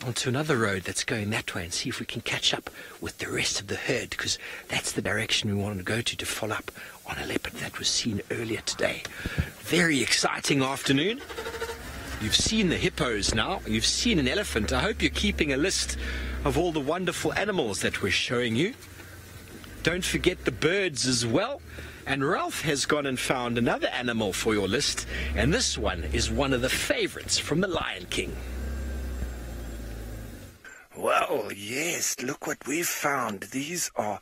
onto another road that's going that way and see if we can catch up with the rest of the herd, because that's the direction we wanted to go to follow up on a leopard that was seen earlier today. Very exciting afternoon. You've seen the hippos now. You've seen an elephant. I hope you're keeping a list of all the wonderful animals that we're showing you. Don't forget the birds as well. And Ralph has gone and found another animal for your list. And this one is one of the favorites from the Lion King. Well, yes, look what we've found. These are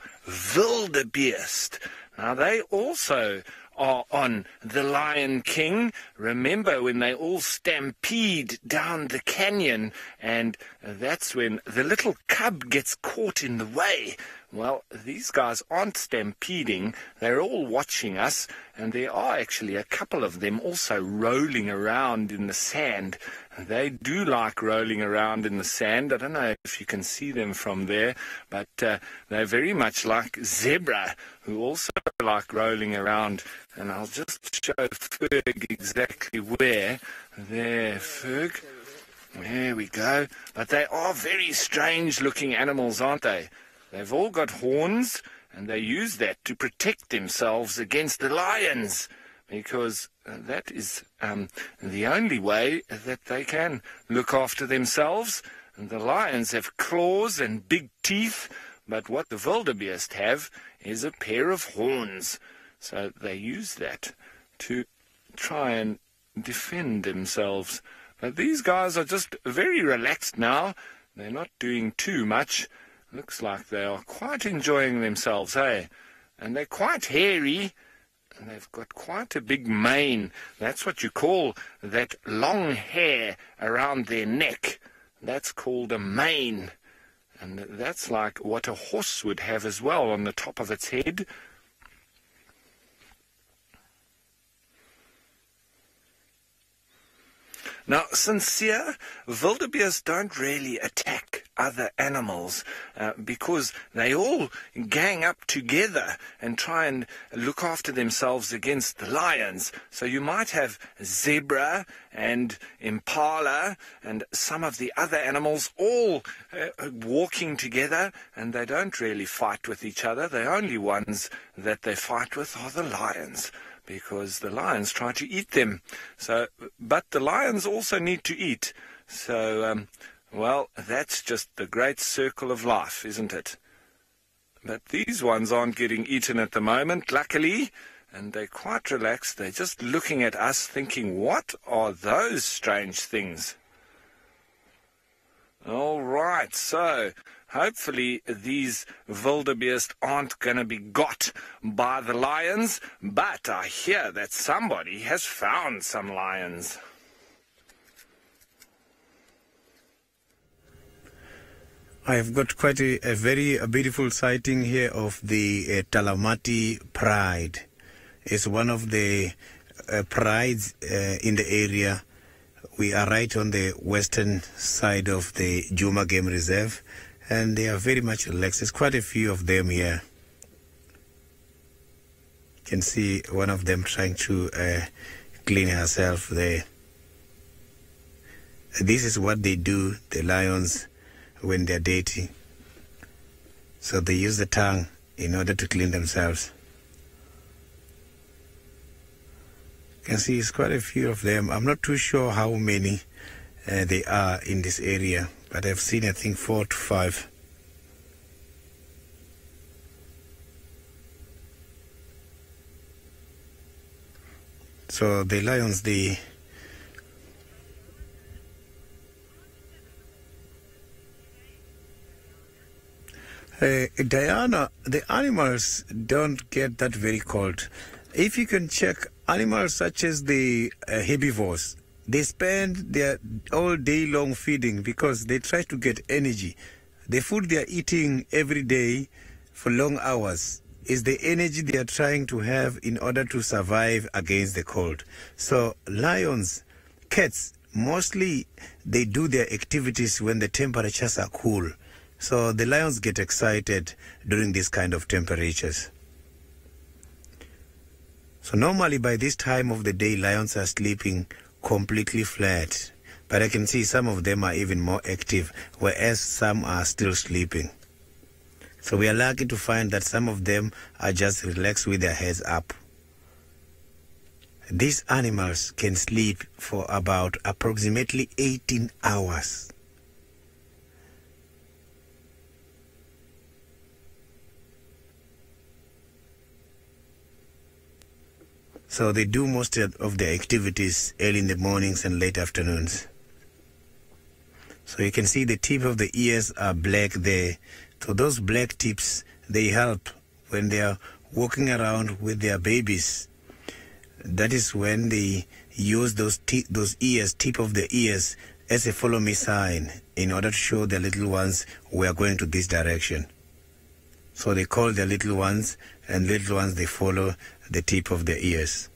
wildebeest. Now, they also are on the Lion King. Remember when they all stampede down the canyon, and that's when the little cub gets caught in the way. Well, these guys aren't stampeding. They're all watching us, and there are actually a couple of them also rolling around in the sand. They do like rolling around in the sand. I don't know if you can see them from there, but they're very much like zebra, who also like rolling around. And I'll just show Ferg exactly where. There, Ferg. There we go. But they are very strange-looking animals, aren't they? They've all got horns, and they use that to protect themselves against the lions, because that is the only way that they can look after themselves. And the lions have claws and big teeth, but what the wildebeest have is a pair of horns. So they use that to try and defend themselves. But these guys are just very relaxed now. They're not doing too much. Looks like they are quite enjoying themselves, eh? And they're quite hairy, and they've got quite a big mane. That's what you call that long hair around their neck. That's called a mane. And that's like what a horse would have as well on the top of its head. Now, sincere, wildebeest don't really attack other animals because they all gang up together and try and look after themselves against the lions. So you might have zebra and impala and some of the other animals all walking together, and they don't really fight with each other. The only ones that they fight with are the lions, because the lions try to eat them. But the lions also need to eat. So, well, that's just the great circle of life, isn't it? But these ones aren't getting eaten at the moment, luckily, and they're quite relaxed. They're just looking at us thinking, what are those strange things? All right, so hopefully these wildebeest aren't going to be got by the lions, but I hear that somebody has found some lions. I have got quite a very beautiful sighting here of the Talamati Pride. It's one of the prides in the area. We are right on the western side of the Juma Game Reserve, and they are very much relaxed. There's quite a few of them here. You can see one of them trying to clean herself there. This is what they do, the lions, when they're dirty. So they use the tongue in order to clean themselves. You can see it's quite a few of them. I'm not too sure how many they are in this area, but I've seen, I think, 4 to 5. So the lions, Diana, the animals don't get that very cold. If you can check, animals such as the herbivores, they spend their all day long feeding because they try to get energy. The food they are eating every day for long hours is the energy they are trying to have in order to survive against the cold. So lions, cats, mostly they do their activities when the temperatures are cool. So the lions get excited during these kind of temperatures. So normally by this time of the day, lions are sleeping completely flat. But I can see some of them are even more active, whereas some are still sleeping. So we are lucky to find that some of them are just relaxed with their heads up. These animals can sleep for about approximately 18 hours. So they do most of their activities early in the mornings and late afternoons. So you can see the tip of the ears are black there. So those black tips, they help when they are walking around with their babies. That is when they use those ears, tip of the ears, as a follow me sign in order to show their little ones we are going to this direction. So they call their little ones, and little ones, they follow the tip of their ears.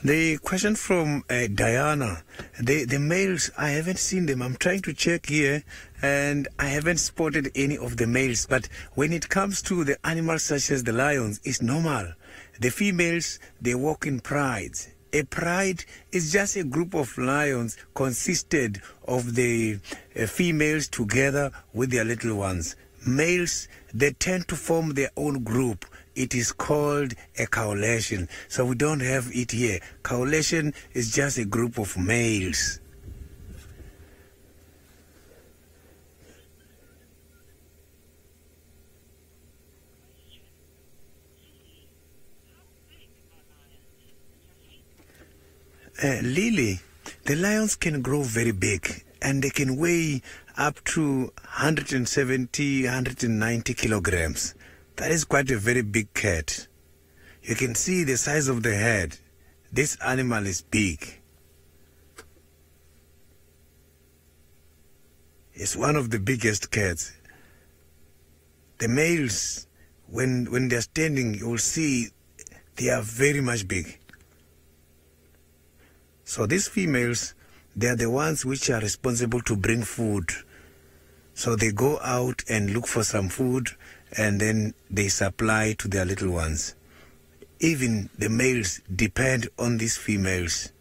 The question from Diana, the males, I haven't seen them. I'm trying to check here, and I haven't spotted any of the males. But when it comes to the animals such as the lions, it's normal. The females, they walk in prides. A pride is just a group of lions consisted of the females together with their little ones. Males, they tend to form their own group. It is called a coalition. So we don't have it here. Coalition is just a group of males. Lily, the lions can grow very big, and they can weigh up to 170, 190 kilograms. That is quite a very big cat. You can see the size of the head. This animal is big. It's one of the biggest cats. The males, when they're standing, you will see they are very much big. So these females, they are the ones which are responsible to bring food. So they go out and look for some food, and then they supply to their little ones. Even the males depend on these females.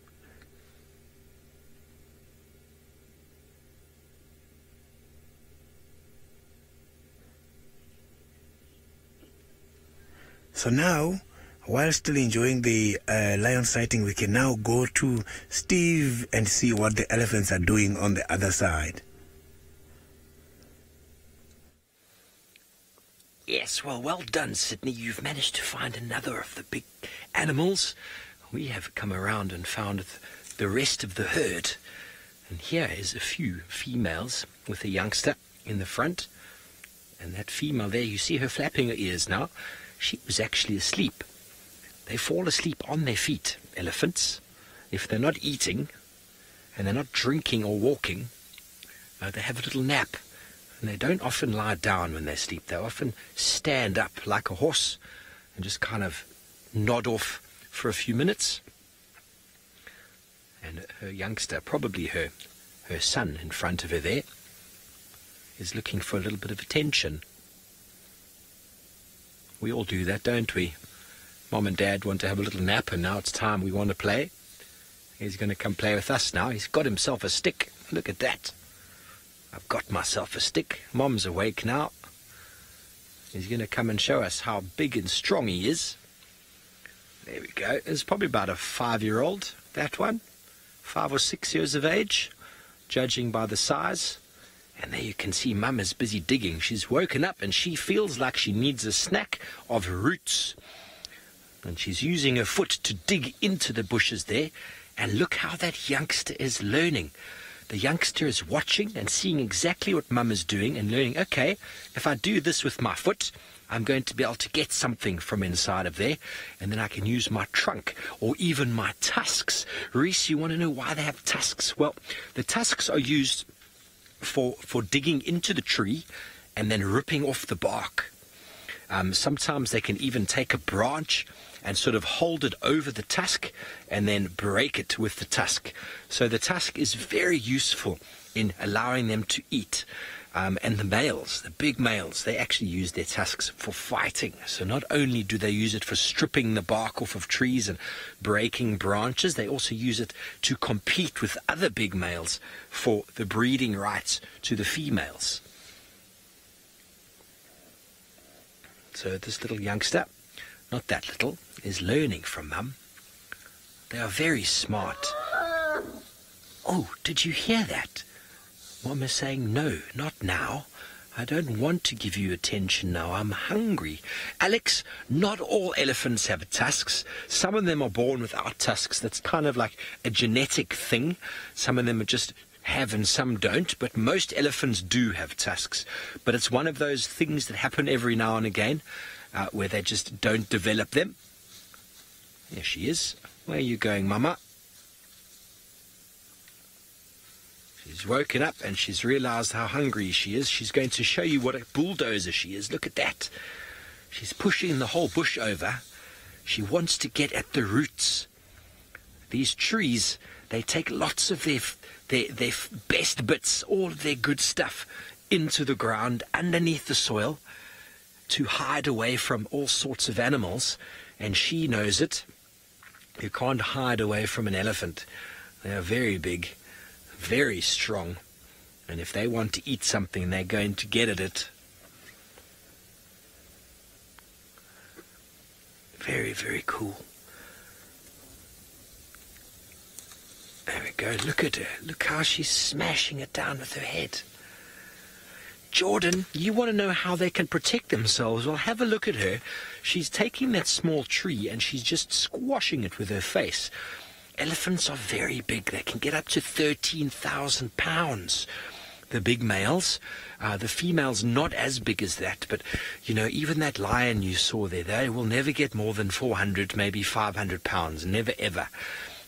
So now, while still enjoying the lion sighting, we can now go to Steve and see what the elephants are doing on the other side. Yes, well done, Sydney. You've managed to find another of the big animals. We have come around and found the rest of the herd. And here is a few females with a youngster in the front. And that female there, you see her flapping her ears now. She was actually asleep. They fall asleep on their feet, elephants. If they're not eating and they're not drinking or walking, they have a little nap. And they don't often lie down when they sleep. They often stand up like a horse and just kind of nod off for a few minutes. And her youngster, probably her son in front of her there, is looking for a little bit of attention. We all do that, don't we? Mom and Dad want to have a little nap, and now it's time we want to play. He's going to come play with us now. He's got himself a stick. Look at that. I've got myself a stick. Mom's awake now. He's going to come and show us how big and strong he is. There we go. It's probably about a 5-year-old, that one. 5 or 6 years of age, judging by the size. And there you can see Mum is busy digging. She's woken up and she feels like she needs a snack of roots. And she's using her foot to dig into the bushes there. And look how that youngster is learning. The youngster is watching and seeing exactly what Mum is doing and learning, okay, if I do this with my foot, I'm going to be able to get something from inside of there, and then I can use my trunk or even my tusks. Reese, you want to know why they have tusks? Well, the tusks are used for digging into the tree and then ripping off the bark. Sometimes they can even take a branch and sort of hold it over the tusk and then break it with the tusk. So the tusk is very useful in allowing them to eat. And the males, the big males, they actually use their tusks for fighting. So not only do they use it for stripping the bark off of trees and breaking branches, they also use it to compete with other big males for the breeding rights to the females. So this little youngster, not that little, is learning from Mum. They are very smart. Oh, did you hear that? Mum is saying, no, not now. I don't want to give you attention now. I'm hungry. Alex, not all elephants have tusks. Some of them are born without tusks. That's kind of like a genetic thing. Some of them are just have and some don't, but most elephants do have tusks. But it's one of those things that happen every now and again where they just don't develop them. There she is. Where are you going, Mama? She's woken up and she's realized how hungry she is. She's going to show you what a bulldozer she is. Look at that. She's pushing the whole bush over. She wants to get at the roots. These trees, they take lots of their best bits, all of their good stuff, into the ground, underneath the soil, to hide away from all sorts of animals. And she knows it. You can't hide away from an elephant. They are very big, very strong, and if they want to eat something, they're going to get at it. Very, very cool. There we go. Look at her. Look how she's smashing it down with her head. Jordan, you want to know how they can protect themselves? Well, have a look at her. She's taking that small tree and she's just squashing it with her face. Elephants are very big. They can get up to 13,000 pounds. The big males, the females not as big as that, but you know, even that lion you saw there, they will never get more than 400, maybe 500 pounds, never ever.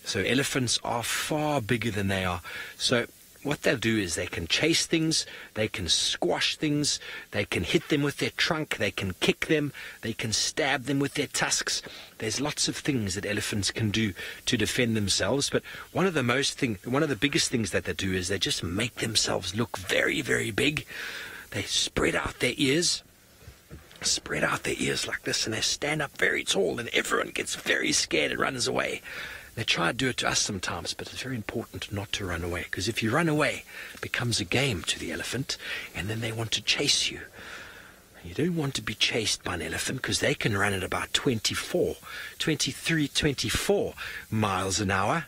So elephants are far bigger than they are. So what they'll do is they can chase things, they can squash things, they can hit them with their trunk, they can kick them, they can stab them with their tusks. There's lots of things that elephants can do to defend themselves, but one of the biggest things that they do is they just make themselves look very, very big. They spread out their ears like this, and they stand up very tall, and everyone gets very scared and runs away. They try to do it to us sometimes, but it's very important not to run away, because if you run away, it becomes a game to the elephant, and then they want to chase you. You don't want to be chased by an elephant, because they can run at about 23, 24 miles an hour,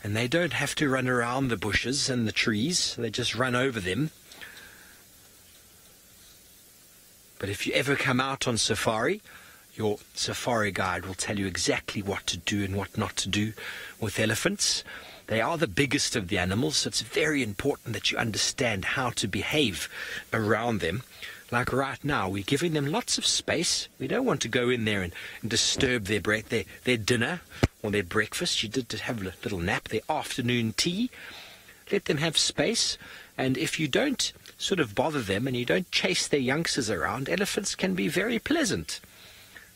and they don't have to run around the bushes and the trees. They just run over them. But if you ever come out on safari, your safari guide will tell you exactly what to do and what not to do with elephants. They are the biggest of the animals, so it's very important that you understand how to behave around them. Like right now, we're giving them lots of space. We don't want to go in there and disturb their dinner or their breakfast. You did have a little nap, their afternoon tea. Let them have space. And if you don't sort of bother them and you don't chase their youngsters around, elephants can be very pleasant.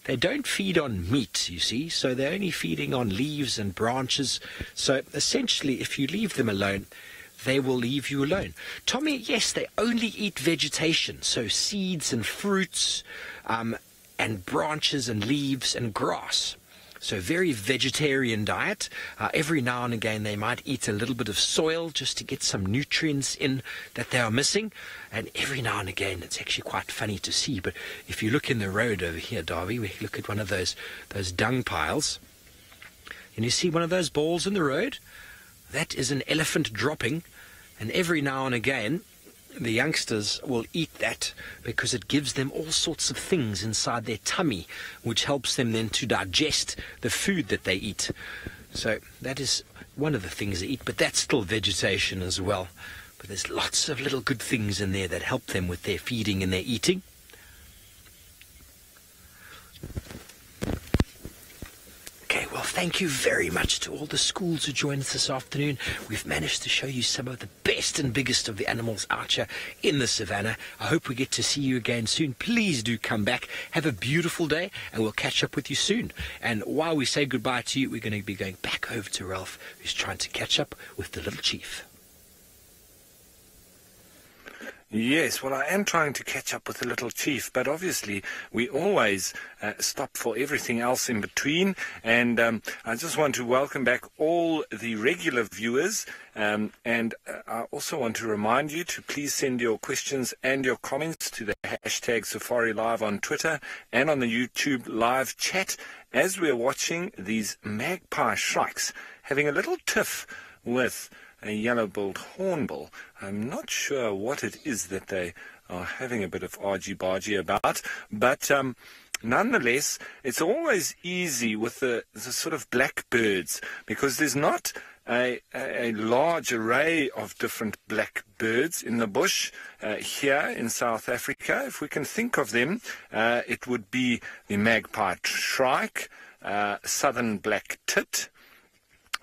They don't feed on meat, you see, so they're only feeding on leaves and branches. So essentially, if you leave them alone, they will leave you alone. Tommy, yes, they only eat vegetation, so seeds and fruits and branches and leaves and grass. So very vegetarian diet. Every now and again they might eat a little bit of soil just to get some nutrients in that they are missing. And every now and again it's actually quite funny to see. But if you look in the road over here, Darby, we look at one of those dung piles. And you see one of those balls in the road? That is an elephant dropping. And every now and again the youngsters will eat that because it gives them all sorts of things inside their tummy, which helps them then to digest the food that they eat. So that is one of the things they eat, but that's still vegetation as well. But there's lots of little good things in there that help them with their feeding and their eating. Okay, well, thank you very much to all the schools who joined us this afternoon. We've managed to show you some of the best and biggest of the animals out here in the savannah. I hope we get to see you again soon. Please do come back. Have a beautiful day, and we'll catch up with you soon. And while we say goodbye to you, we're going to be going back over to Ralph, who's trying to catch up with the little chief. Yes, well, I am trying to catch up with the little chief, but obviously we always stop for everything else in between. And I just want to welcome back all the regular viewers. And I also want to remind you to please send your questions and your comments to the hashtag Safari Live on Twitter and on the YouTube live chat as we're watching these magpie shrikes having a little tiff with a yellow-billed hornbill. I'm not sure what it is that they are having a bit of argy-bargy about, but nonetheless, it's always easy with the sort of blackbirds because there's not a large array of different blackbirds in the bush here in South Africa. If we can think of them, it would be the magpie shrike, southern black tit,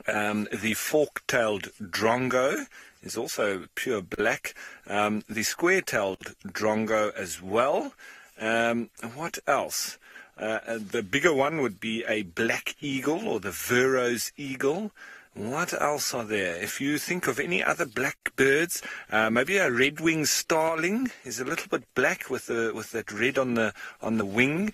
the fork-tailed drongo is also pure black. The square-tailed drongo as well. What else? The bigger one would be a black eagle or the Verreaux's eagle. What else are there? If you think of any other black birds, maybe a red-winged starling is a little bit black with that red on the wing.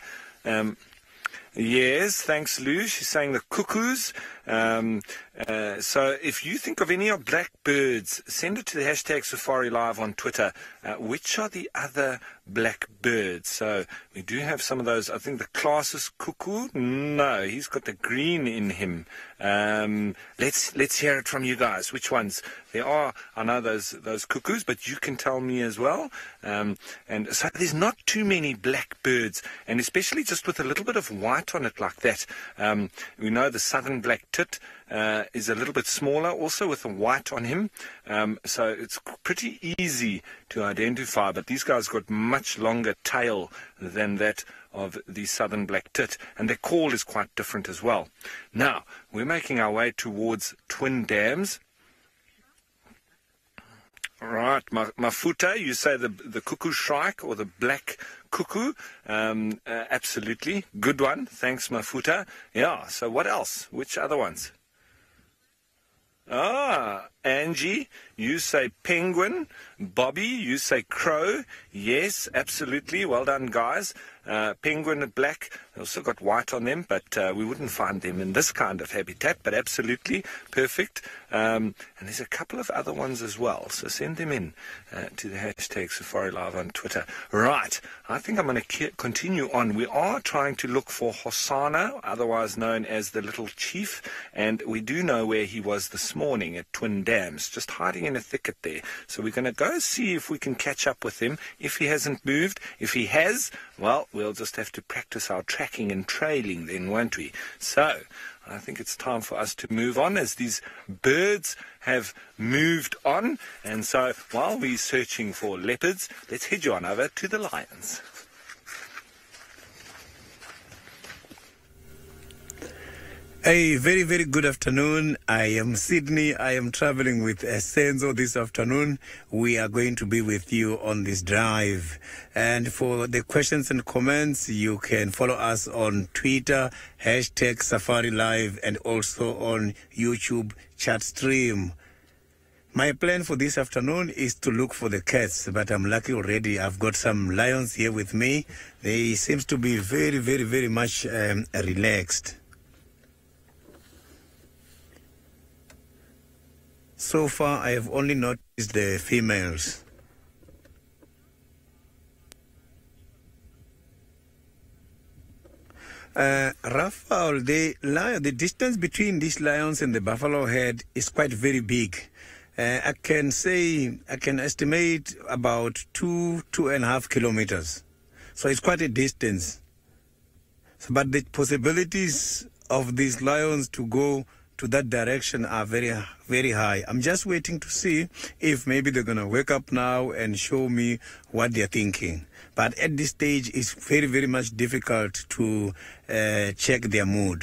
Yes, thanks, Lou. She's saying the cuckoos. So if you think of any of black birds, send it to the hashtag Safari Live on Twitter. Which are the other black birds? So we do have some of those. I think the Class's cuckoo. No, he's got the green in him. Let's hear it from you guys. Which ones? There are, I know those cuckoos, but you can tell me as well. And so there's not too many black birds, and especially just with a little bit of white on it like that. We know the southern black tit is a little bit smaller, also with a white on him. So it's pretty easy to identify, but these guys got much longer tail than that of the southern black tit, and their call is quite different as well. Now, we're making our way towards Twin Dams. Right, Mafuta, you say the cuckoo shrike or the black cuckoo. Absolutely. Good one. Thanks, Mafuta. Yeah, so what else? Which other ones? Angie, you say penguin. Bobby, you say crow. Yes, absolutely. Well done, guys. Penguin and black. They also got white on them, but we wouldn't find them in this kind of habitat, but absolutely perfect. And there's a couple of other ones as well, so send them in to the hashtag Safari Live on Twitter. Right, I think I'm going to continue on. We are trying to look for Hosanna, otherwise known as the Little Chief, and we do know where he was this morning at Twin Dams, just hiding in a thicket there. So we're going to go see if we can catch up with him, if he hasn't moved. If he has, well, we'll just have to practice our tracking and trailing then, won't we? So I think it's time for us to move on as these birds have moved on. And so while we're searching for leopards, let's head you on over to the lions. A very, very good afternoon. I am Sydney. I am traveling with Senzo this afternoon. We are going to be with you on this drive. And for the questions and comments, you can follow us on Twitter, hashtag Safari Live, and also on YouTube chat stream. My plan for this afternoon is to look for the cats, but I'm lucky already. I've got some lions here with me. They seem to be very, very, very much relaxed. So far, I have only noticed the females. Raphael, the distance between these lions and the buffalo head is quite very big. I can estimate about 2.5 kilometers. So it's quite a distance. But the possibilities of these lions to go to that direction are very, very high. I'm just waiting to see if maybe they're going to wake up now and show me what they're thinking. But at this stage, it's very, very much difficult to check their mood.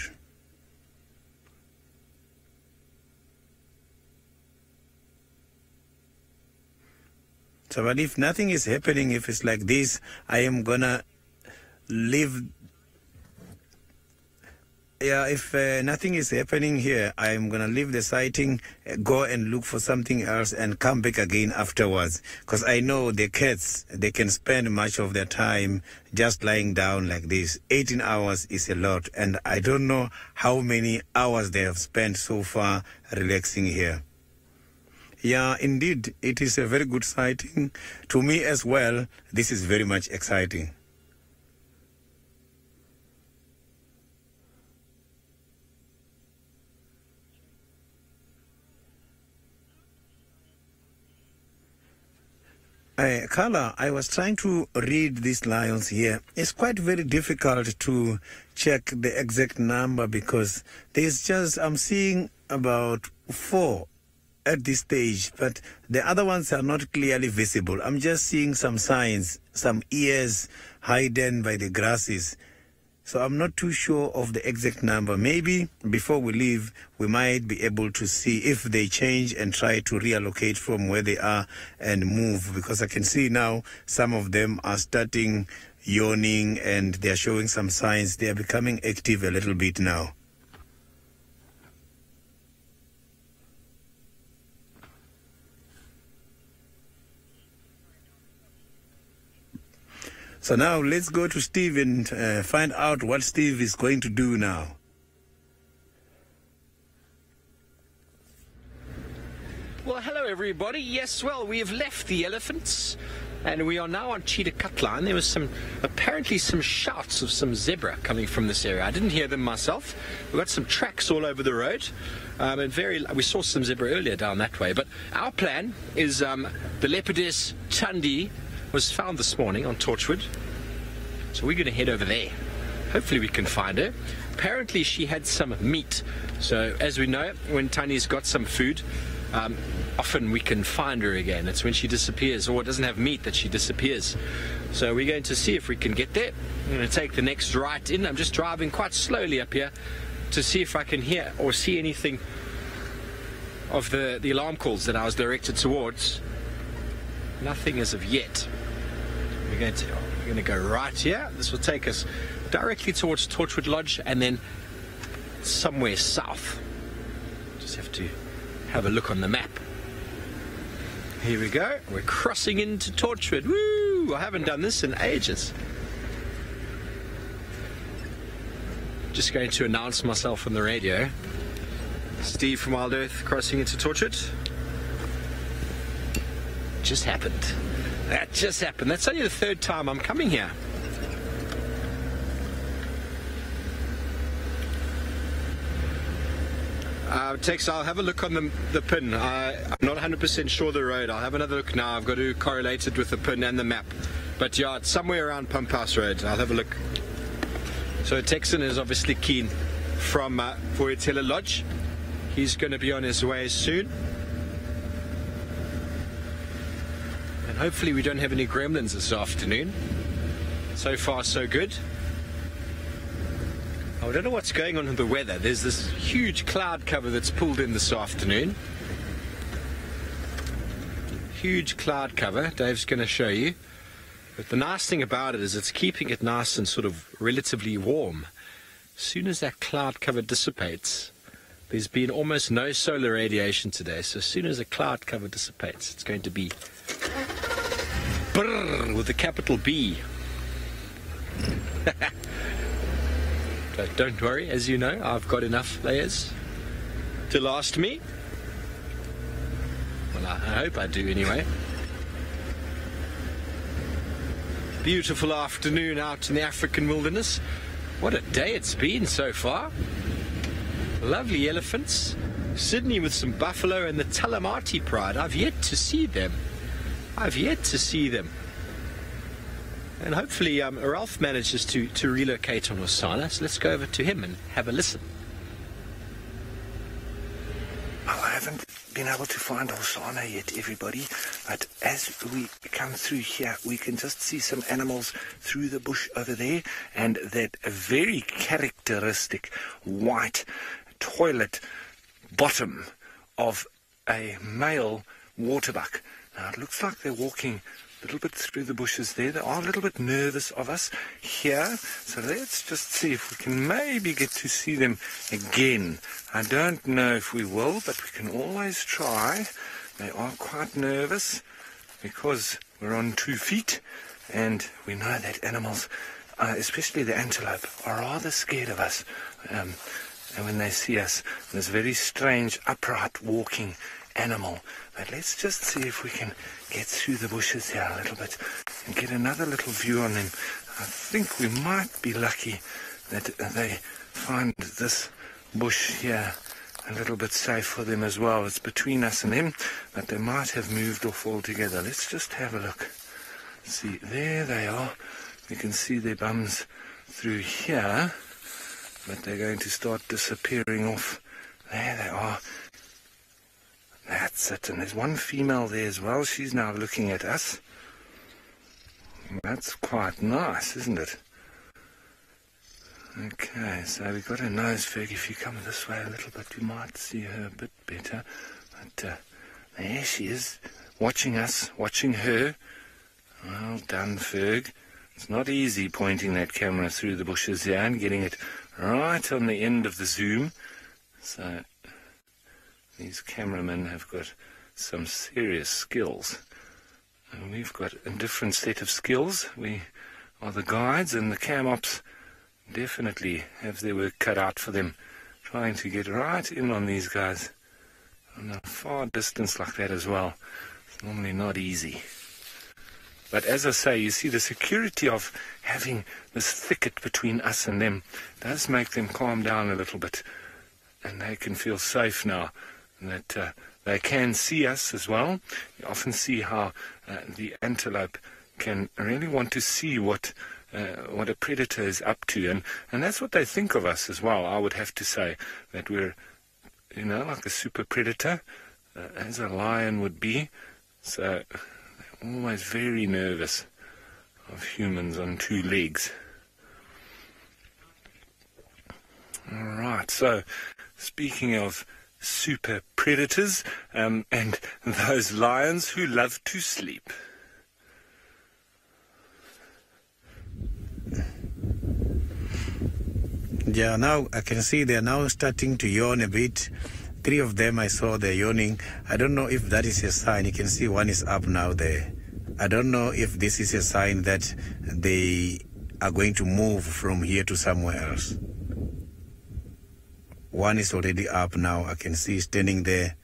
So, but if nothing is happening, if it's like this, I am going to leave Yeah, if nothing is happening here, I'm going to leave the sighting, go and look for something else and come back again afterwards. Because I know the cats, they can spend much of their time just lying down like this. 18 hours is a lot. And I don't know how many hours they have spent so far relaxing here. Yeah, indeed, it is a very good sighting. To me as well, this is very much exciting. Carla, I was trying to read these lions here. It's quite very difficult to check the exact number because there's just, I'm seeing about 4 at this stage, but the other ones are not clearly visible. I'm just seeing some signs, some ears hidden by the grasses. So I'm not too sure of the exact number. Maybe before we leave, we might be able to see if they change and try to reallocate from where they are and move. Because I can see now some of them are starting yawning and they are showing some signs. They are becoming active a little bit now. So now let's go to Steve and find out what Steve is going to do now. Well, hello everybody. Yes, well, we have left the elephants and we are now on Cheetah Cut Line. There was apparently some shouts of some zebra coming from this area. I didn't hear them myself. We've got some tracks all over the road. We saw some zebra earlier down that way. But our plan is the leopardess Chandi was found this morning on Torchwood. So we're going to head over there. Hopefully we can find her. Apparently she had some meat. So as we know, when Tanya's got some food, often we can find her again. It's when she disappears or doesn't have meat that she disappears. So we're going to see if we can get there. I'm going to take the next right in. I'm just driving quite slowly up here to see if I can hear or see anything of the alarm calls that I was directed towards. Nothing as of yet. We're going to go right here. This will take us directly towards Torchwood Lodge and then somewhere south. Just have to have a look on the map. Here we go. We're crossing into Torchwood. Woo! I haven't done this in ages. Just going to announce myself on the radio. Steve from Wild Earth crossing into Torchwood. Just happened. That just happened. That's only the 3rd time I'm coming here. Tex, I'll have a look on the pin. I'm not 100% sure of the road. I'll have another look now. I've got to correlate it with the pin and the map. But yeah, it's somewhere around Pump House Road. I'll have a look. So Texan is obviously keen from Voyatella Lodge. He's going to be on his way soon. And hopefully we don't have any gremlins this afternoon. So far, so good. I don't know what's going on with the weather. There's this huge cloud cover that's pulled in this afternoon. Huge cloud cover. Dave's going to show you. But the nice thing about it is it's keeping it nice and sort of relatively warm. As soon as that cloud cover dissipates, there's been almost no solar radiation today. So as soon as the cloud cover dissipates, it's going to be brrr with a capital B. But don't worry, as you know, I've got enough layers to last me. Well, I hope I do anyway. Beautiful afternoon out in the African wilderness. What a day it's been so far. Lovely elephants. Sydney with some buffalo and the Talamati pride. I've yet to see them. And hopefully Ralph manages to relocate on Osana. So let's go over to him and have a listen. Well, I haven't been able to find Osana yet, everybody. But as we come through here, we can just see some animals through the bush over there. And that very characteristic white toilet bottom of a male waterbuck. Now, it looks like they're walking a little bit through the bushes there. They are a little bit nervous of us here. So let's just see if we can maybe get to see them again. I don't know if we will, but we can always try. They are quite nervous because we're on 2 feet, and we know that animals, especially the antelope, are rather scared of us. And when they see us, this very strange, upright walking animal. But let's just see if we can get through the bushes here a little bit and get another little view on them. I think we might be lucky that they find this bush here a little bit safe for them as well. It's between us and them, but they might have moved off altogether. Let's just have a look. See, there they are. You can see their bums through here, but they're going to start disappearing off. There they are. That's it. And there's one female there as well. She's now looking at us. That's quite nice, isn't it? Okay, so we've got a nose, Ferg. If you come this way a little bit, you might see her a bit better. But there she is, watching us, watching her. Well done, Ferg. It's not easy pointing that camera through the bushes here and getting it right on the end of the zoom. So these cameramen have got some serious skills. And we've got a different set of skills. We are the guides, and the cam ops definitely have their work cut out for them, trying to get right in on these guys on a far distance like that as well. It's normally not easy. But as I say, you see, the security of having this thicket between us and them does make them calm down a little bit, and they can feel safe now, that they can see us as well. You often see how the antelope can really want to see what a predator is up to, and that's what they think of us as well. I would have to say that we're, like a super predator, as a lion would be. So they're always very nervous of humans on 2 legs. All right, so speaking of super predators and those lions who love to sleep. Yeah, now I can see they're now starting to yawn a bit. 3 of them I saw they're yawning. I don't know if that is a sign. You can see one is up now there. I don't know if this is a sign that they are going to move from here to somewhere else. One is already up now. I can see standing there.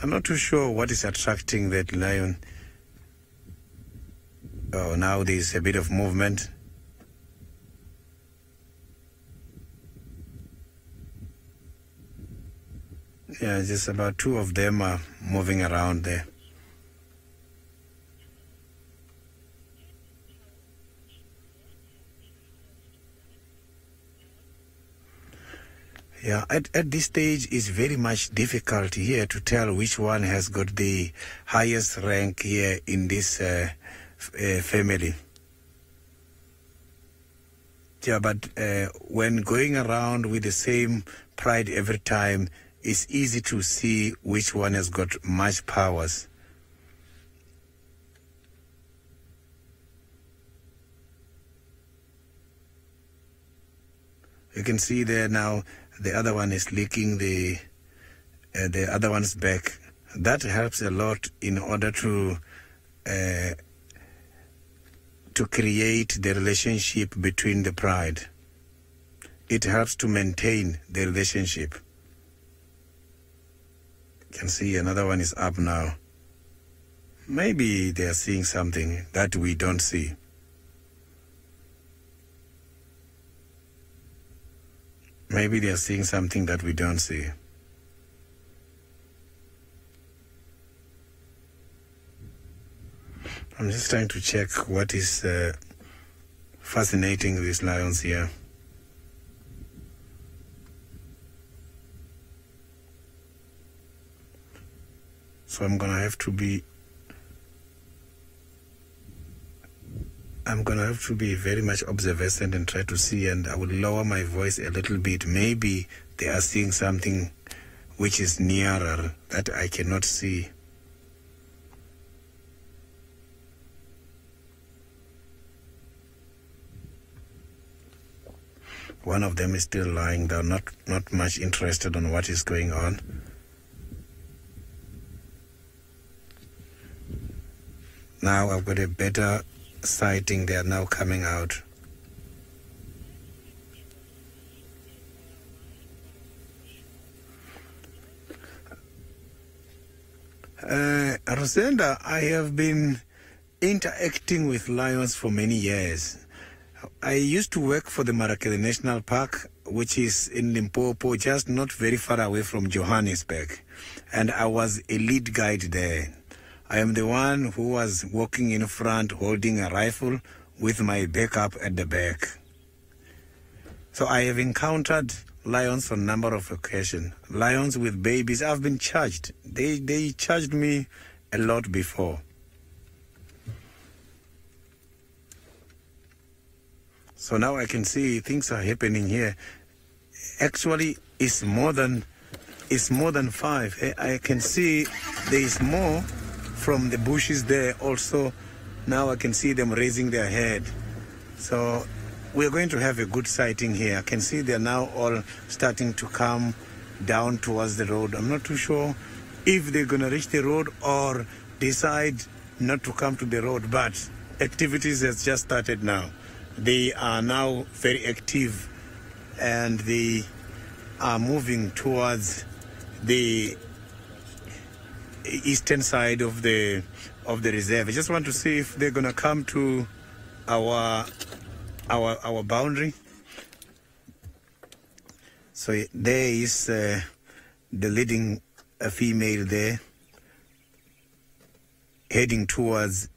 I'm not too sure what is attracting that lion. Oh, now there's a bit of movement. Yeah, just about 2 of them are moving around there. Yeah, at this stage it's very much difficult here to tell which one has got the highest rank here in this family. Yeah, but when going around with the same pride every time, it's easy to see which one has got much powers. You can see there now the other one is licking the other one's back. That helps a lot in order to create the relationship between the pride. It helps to maintain the relationship. You can see another one is up now. Maybe they are seeing something that we don't see. Maybe they are seeing something that we don't see. I'm just trying to check what is fascinating these lions here. So I'm gonna have to be very much observant and try to see, and I will lower my voice a little bit. Maybe they are seeing something which is nearer that I cannot see. One of them is still lying down, not much interested on what is going on. Now I've got a better sighting. They are now coming out. Rosenda, I have been interacting with lions for many years. I used to work for the Marakele National Park, which is in Limpopo, just not very far away from Johannesburg. And I was a lead guide there. I am the one who was walking in front holding a rifle with my backup at the back. So I have encountered lions on a number of occasions. Lions with babies. I've been charged. They charged me a lot before. So now I can see things are happening here. Actually, it's more than 5. I can see there is more from the bushes there also. Now I can see them raising their head. So we're going to have a good sighting here. I can see they're now all starting to come down towards the road. I'm not too sure if they're going to reach the road or decide not to come to the road, but activities has just started now. They are now very active and they are moving towards the eastern side of the reserve. I just want to see if they're going to come to our boundary. So there is the leading female there heading towards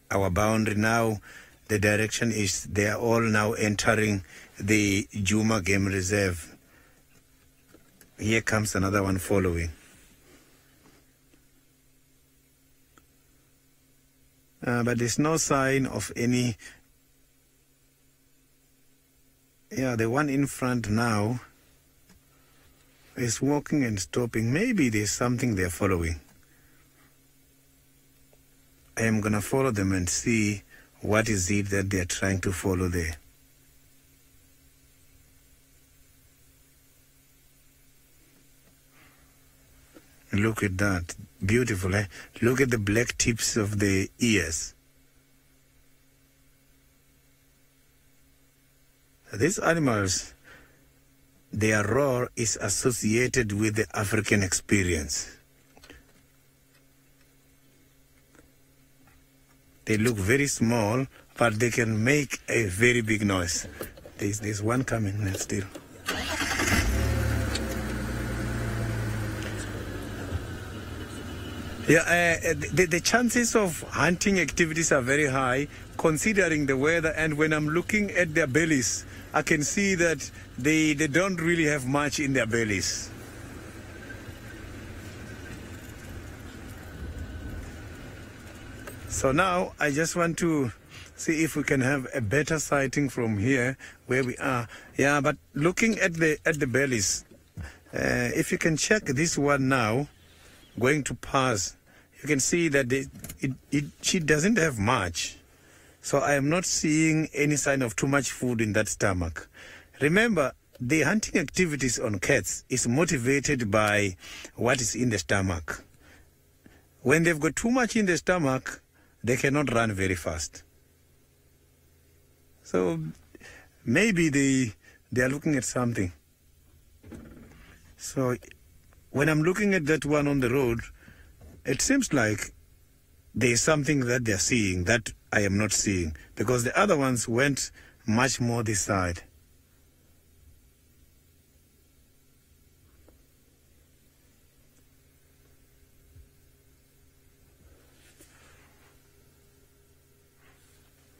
our boundary. Now the direction is they are all now entering the Juma Game Reserve. Here comes another one following. But there's no sign of any. Yeah, the one in front now is walking and stopping. Maybe there's something they're following. I am going to follow them and see what is it that they're trying to follow there. Look at that. Beautiful, eh? Look at the black tips of the ears. These animals, their roar is associated with the African experience. They look very small, but they can make a very big noise. There's one coming now still. Yeah, the chances of hunting activities are very high, considering the weather. And when I'm looking at their bellies, I can see that they don't really have much in their bellies. So now I just want to see if we can have a better sighting from here where we are. Yeah, but looking at the bellies, if you can check this one now, going to pass, you can see that she doesn't have much. So I am not seeing any sign of too much food in that stomach. Remember, the hunting activities on cats is motivated by what is in the stomach. When they've got too much in the stomach, they cannot run very fast. So maybe they are looking at something. So when I'm looking at that one on the road, it seems like there's something that they're seeing that I am not seeing, because the other ones went much more this side.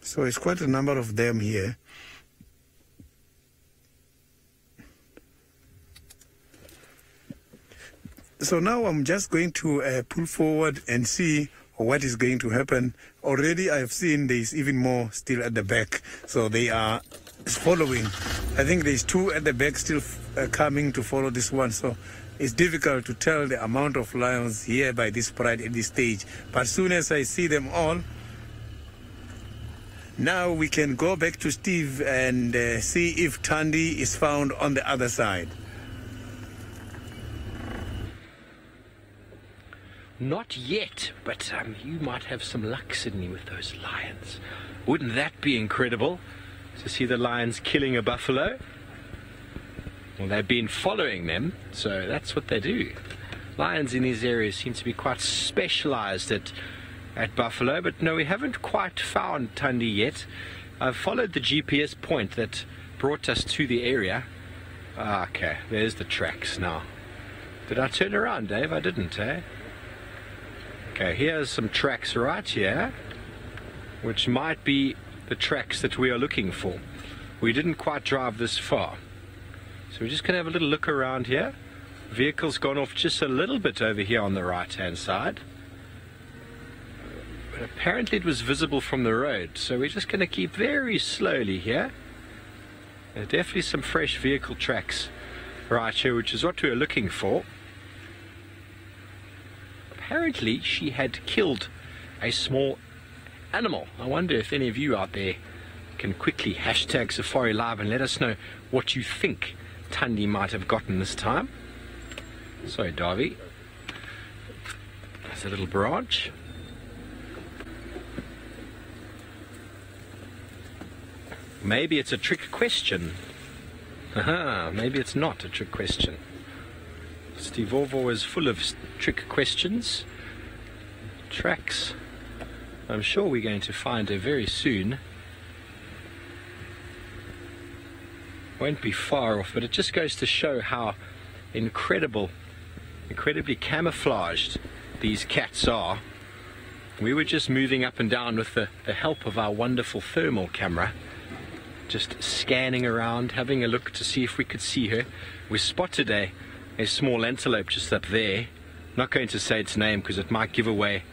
So it's quite a number of them here. So now I'm just going to pull forward and see what is going to happen. Already I've seen there's even more still at the back. So they are following. I think there's 2 at the back still coming to follow this one. So it's difficult to tell the amount of lions here by this pride at this stage. But as soon as I see them all, Now we can go back to Steve and see if Thandi is found on the other side. Not yet, but you might have some luck, Sydney, with those lions. Wouldn't that be incredible to see the lions killing a buffalo? Well, they've been following them, so that's what they do. Lions in these areas seem to be quite specialized at buffalo, but no, we haven't quite found Thandi yet. I've followed the GPS point that brought us to the area. Okay, there's the tracks now. Did I turn around, Dave? I didn't, eh? Okay, here's some tracks right here, which might be the tracks that we are looking for. We didn't quite drive this far. So we're just going to have a little look around here. Vehicle's gone off just a little bit over here on the right-hand side. But apparently it was visible from the road, so we're just going to keep very slowly here. There are definitely some fresh vehicle tracks right here, which is what we were looking for. Apparently she had killed a small animal. I wonder if any of you out there can quickly hashtag Safari Live and let us know what you think Thandi might have gotten this time. Sorry, Davy. There's a little branch. Maybe it's a trick question. Haha, maybe it's not a trick question. Steve Orvo is full of trick questions. Tracks. I'm sure we're going to find her very soon. Won't be far off, but it just goes to show how incredibly camouflaged these cats are. We were just moving up and down with the help of our wonderful thermal camera, just scanning around, having a look to see if we could see her. We spotted a small antelope just up there. Not going to say its name because it might give away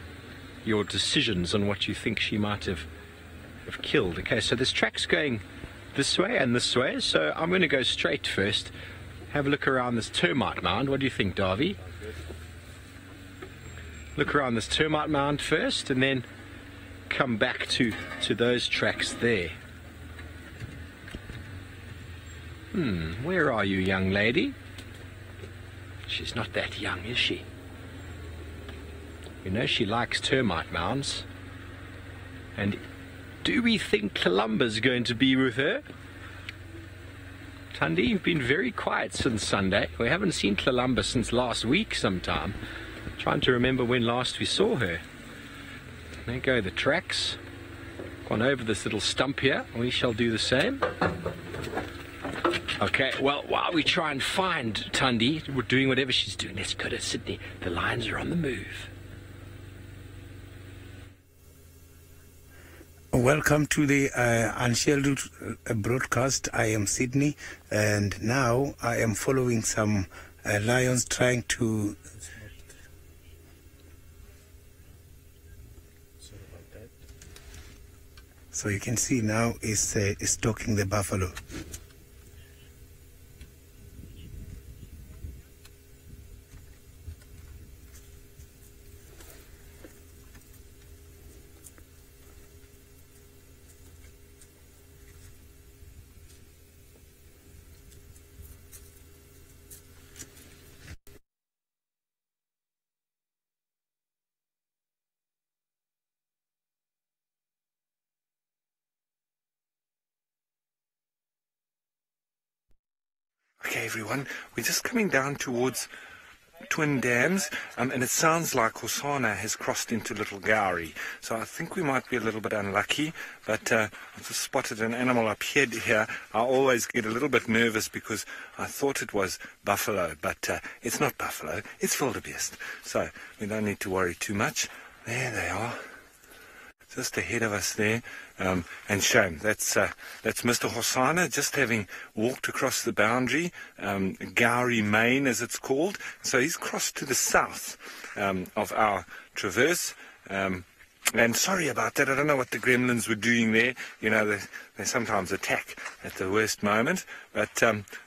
your decisions on what you think she might have killed. Okay, so this track's going this way and this way, so I'm going to go straight first, have a look around this termite mound. What do you think, Davy? Look around this termite mound first and then come back to those tracks there. Where are you, young lady? She's not that young, is she? You know she likes termite mounds. And do we think Columba's going to be with her? Thandi, you've been very quiet since Sunday. We haven't seen Columba since last week sometime. Trying to remember when last we saw her. There go the tracks. Gone over this little stump here. We shall do the same. Okay, well, while we try and find Thandi, we're doing whatever she's doing. Let's go to Sydney. The lions are on the move. Welcome to the Unscheduled broadcast. I am Sydney, and now I am following some lions trying to... So you can see now is stalking the buffalo. Okay, everyone, we're just coming down towards Twin Dams, and it sounds like Hosanna has crossed into Little Gowrie. So I think we might be a little bit unlucky, but I just spotted an animal up here. I always get a little bit nervous because I thought it was buffalo, but it's not buffalo, it's wildebeest. So we don't need to worry too much. There they are, just ahead of us there. And shame, that's Mr. Hosanna just having walked across the boundary, Gowrie Main as it's called. So he's crossed to the south of our traverse. And sorry about that. I don't know what the gremlins were doing there. You know, they sometimes attack at the worst moment. But,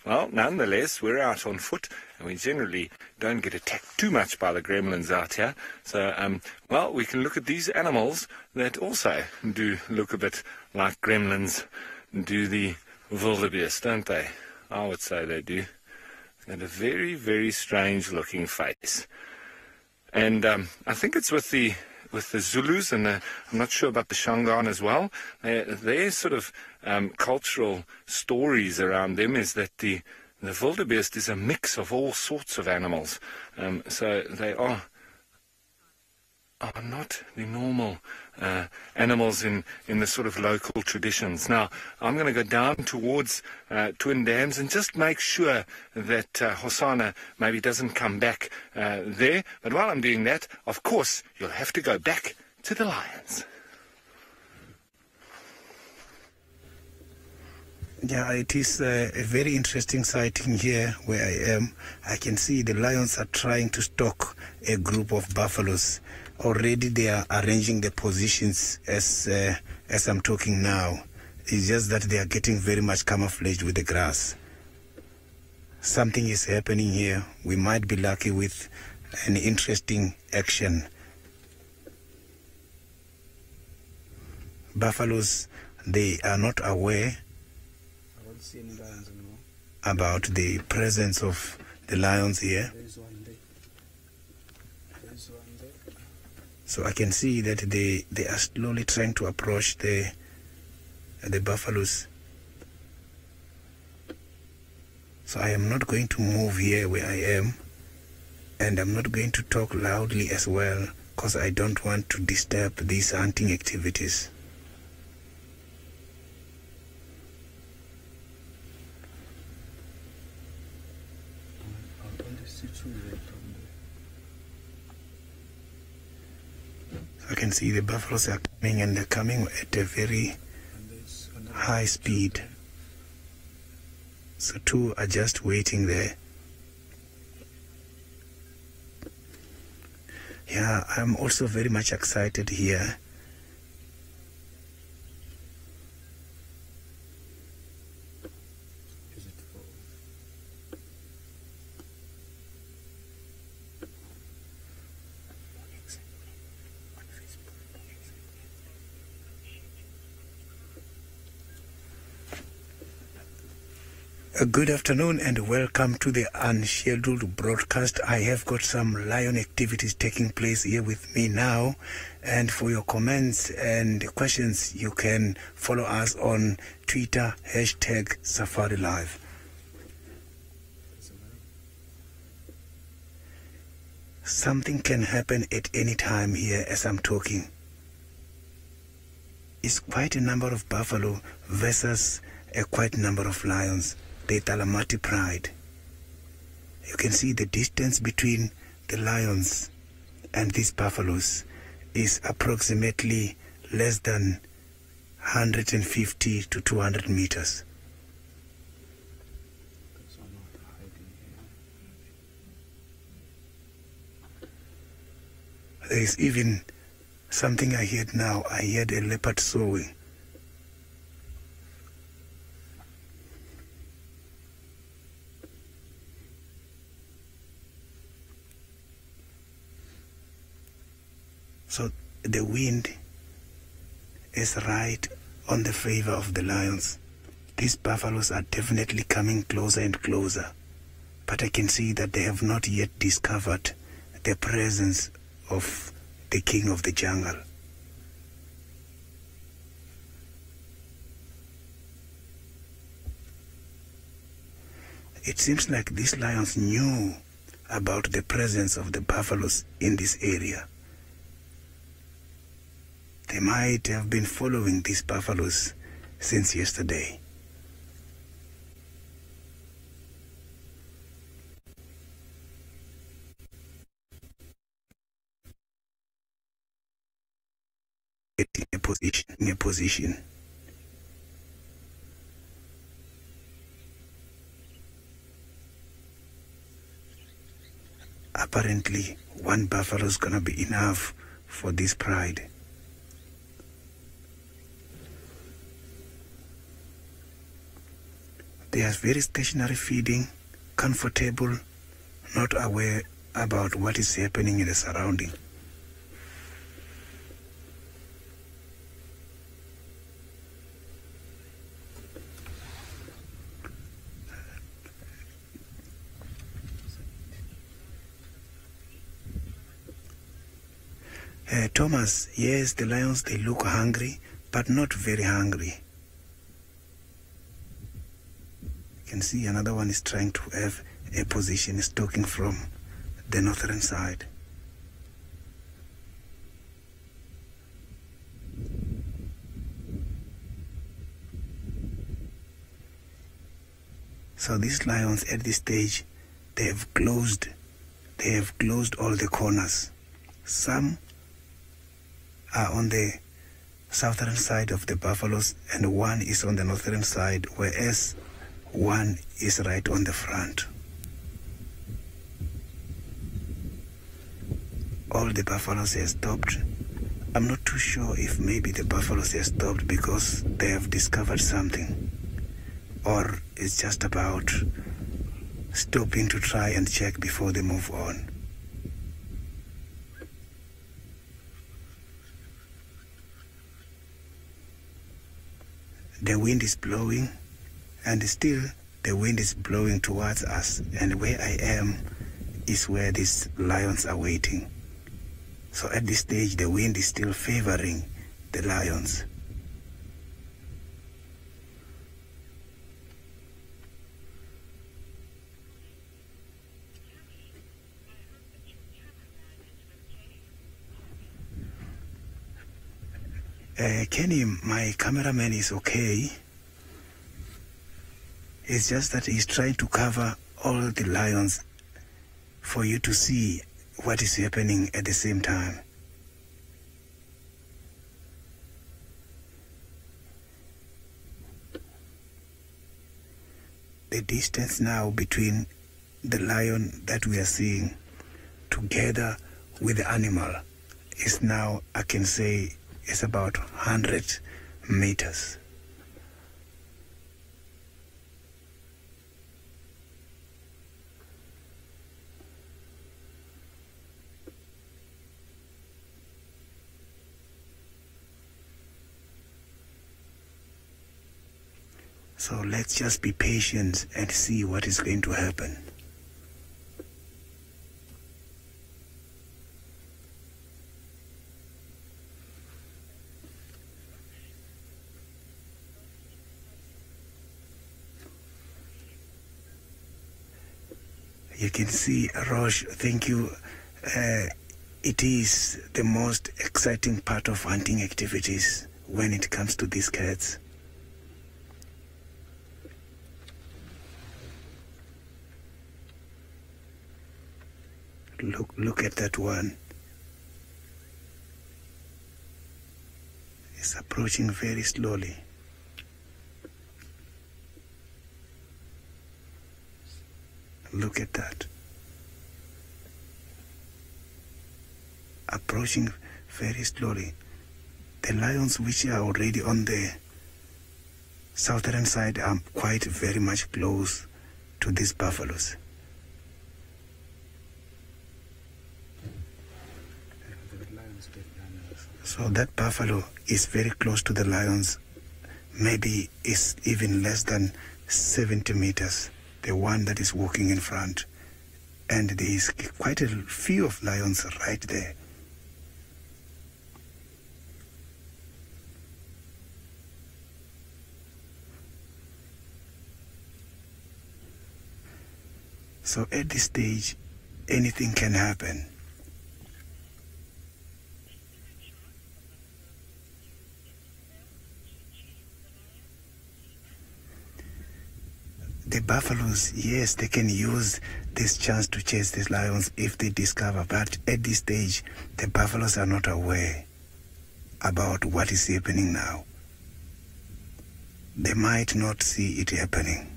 well, nonetheless, we're out on foot, and we generally don't get attacked too much by the gremlins out here. So, well, we can look at these animals that also do look a bit like gremlins do the wildebeest, don't they? I would say they do. They've got a very, very strange-looking face. And I think it's with the Zulus, and I'm not sure about the Shangaan as well. Their sort of cultural stories around them is that the wildebeest is a mix of all sorts of animals. So they are not the normal animals in the sort of local traditions. Now, I'm going to go down towards Twin Dams and just make sure that Hosanna maybe doesn't come back there. But while I'm doing that, of course, you'll have to go back to the lions. Yeah, it is a very interesting sighting here where I am. I can see the lions are trying to stalk a group of buffaloes. Already they are arranging the positions as I'm talking now. It's just that they are getting very much camouflaged with the grass. Something is happening here. We might be lucky with an interesting action. Buffaloes, they are not aware about the presence of the lions here. So I can see that they are slowly trying to approach the buffaloes. So I am not going to move here where I am, and I'm not going to talk loudly as well, because I don't want to disturb these hunting activities. I can see the buffaloes are coming, and they're coming at a very high speed. So two are just waiting there. Yeah, I'm also very much excited here. Good afternoon and welcome to the unscheduled broadcast. I have got some lion activities taking place here with me now, and for your comments and questions you can follow us on Twitter #SafariLive. Something can happen at any time here as I'm talking. It's quite a number of buffalo versus a quite number of lions. The Talamati pride. You can see the distance between the lions and these buffaloes is approximately less than 150 to 200 meters. There is even something I heard now. I heard a leopard sowing. So the wind is right on the favor of the lions. These buffaloes are definitely coming closer and closer, but I can see that they have not yet discovered the presence of the king of the jungle. It seems like these lions knew about the presence of the buffaloes in this area. They might have been following these buffaloes since yesterday. Get in a position. Apparently, one buffalo is going to be enough for this pride. they are very stationary feeding, comfortable, not aware about what is happening in the surrounding. Thomas, yes, the lions, they look hungry, but not very hungry. You can see another one is trying to have a position, stalking from the northern side. So these lions at this stage, they have closed all the corners. Some are on the southern side of the buffaloes and one is on the northern side, whereas one is right on the front. All the buffaloes have stopped. I'm not too sure if maybe the buffaloes have stopped because they have discovered something, or it's just about stopping to try and check before they move on. The wind is blowing, and still the wind is blowing towards us, and where I am is where these lions are waiting. So at this stage the wind is still favoring the lions. Kenny, my cameraman, is okay. It's just that he's trying to cover all the lions for you to see what is happening at the same time. The distance now between the lion that we are seeing together with the animal is now, I can say, is about 100 meters. So let's just be patient and see what is going to happen. You can see, Roche, thank you. It is the most exciting part of hunting activities when it comes to these cats. Look at that one. It's approaching very slowly. Look at that. Approaching very slowly. The lions which are already on the southern side are quite very much close to these buffaloes. So that buffalo is very close to the lions. Maybe it's even less than 70 meters. The one that is walking in front, and there is quite a few of lions right there. So at this stage, anything can happen. The buffaloes, yes, they can use this chance to chase these lions if they discover, but at this stage, the buffaloes are not aware about what is happening now. They might not see it happening.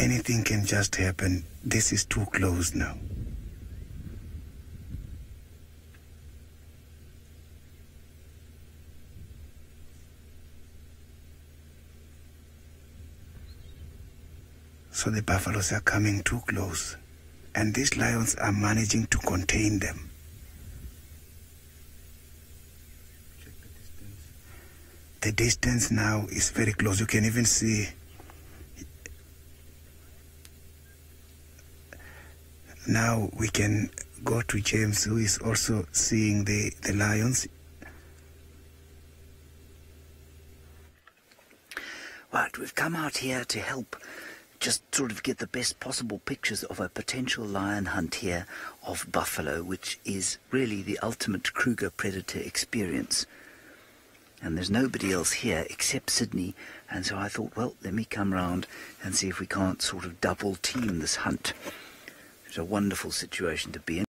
anything can just happen. This is too close now. So the buffaloes are coming too close, and these lions are managing to contain them. The distance now is very close. You can even see now. We can go to James, who is also seeing the lions. Right, we've come out here to help just sort of get the best possible pictures of a potential lion hunt here of buffalo, which is really the ultimate Kruger predator experience. And there's nobody else here except Sydney, and so I thought, well, let me come round and see if we can't sort of double team this hunt. It's a wonderful situation to be in.